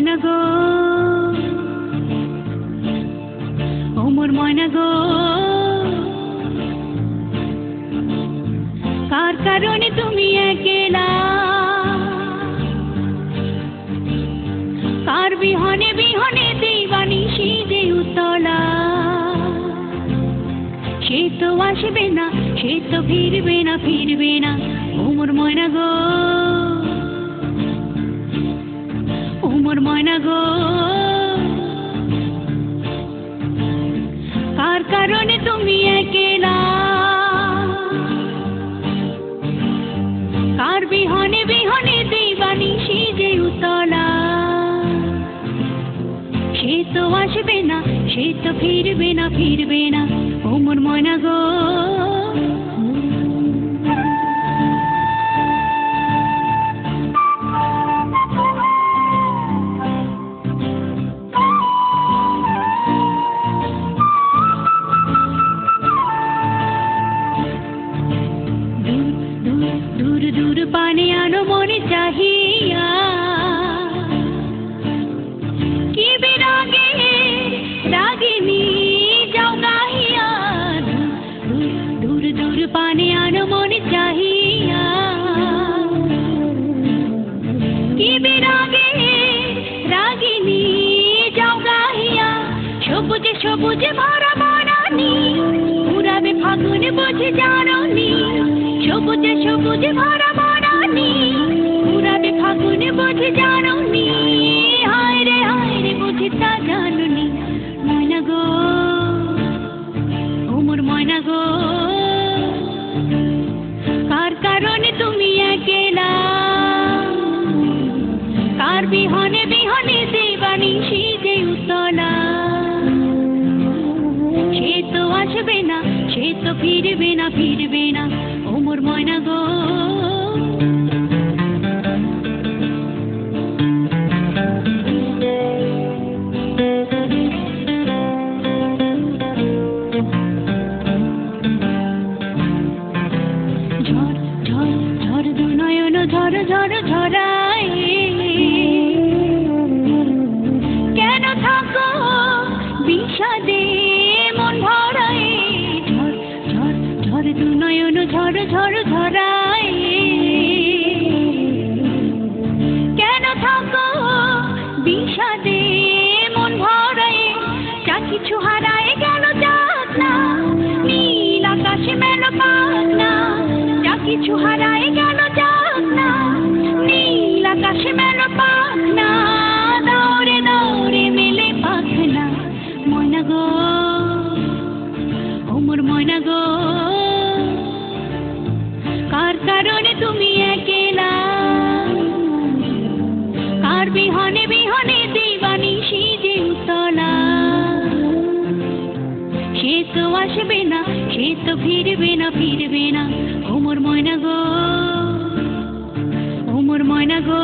ময়না গো, ও মোর ময়না গো, কার কারণে তুমি একলা, কার বিহনে বিহনে দিবানিশি যে উতলা, সে তো আসবে না, সে তো ফিরবে না, ফিরবে না, ও মোর ময়না গো, ও মোর ময়না গো, কার কারণে তুমি একলা, কার বিহনে বিহনে দিবানিশি যে উতলা, সে তো আসবে না, সে তো ফিরবে না, ফিরবে না, ও মোর ময়না গো। দূর দূর পানে আনো মনে চাহিয়া, কি বিরাগে রাগিনী যাও গাহিয়া, দূর দূর পানে আনো মনে চাহিয়া, কি বিরাগে রাগিনী যাও গাহিয়া, সবুজে সবুজে ভরা বনানী উড়াবে ফাগুন বুঝে জাননি, সবুজে সবুজে ভরা বনানী উড়াবে ফাগুন বুঝে জাননি, হায় রে বুঝে তা জাননি, ময়না গো, ও মোর ময়না গো, কার কারণে তুমি একলা, কার বিহনে বিহনে দিবানিশি যে উতলা, সে তো আসবে না, সে তো ফিরবে না, ফিরবে না, ও মোর ময়না গো। ঝড় ঝড় ঝড় দু নয়ন ঝড় ঝড় ঝরায়, কেন থাকো বিষাদে মন ভরায়, ঝড় ঝড় ঝড় দু নয়ন ঝড় ঝড় ঝরায়, কেন থাকো বিষাদে মন ভরায়, যা কিছু হারায় গেল যাক না, নীল আকাশে মেলো পাক না, যা কিছু হারায় গেল যাক না, নীল আকাশে মেলো পাক না, দৌড়ে দৌড়ে মেলে পাখ না, ময়না গো, ও মোর ময়না গো, কার কারণে তুমি একলা, কার বিহনে বিহনে দিবানিশি যে উতলা, সে তো আসবে না, সে তো ফিরবে না, ফিরবে না, ও মোর ময়না গো, ও মোর ময়না গো।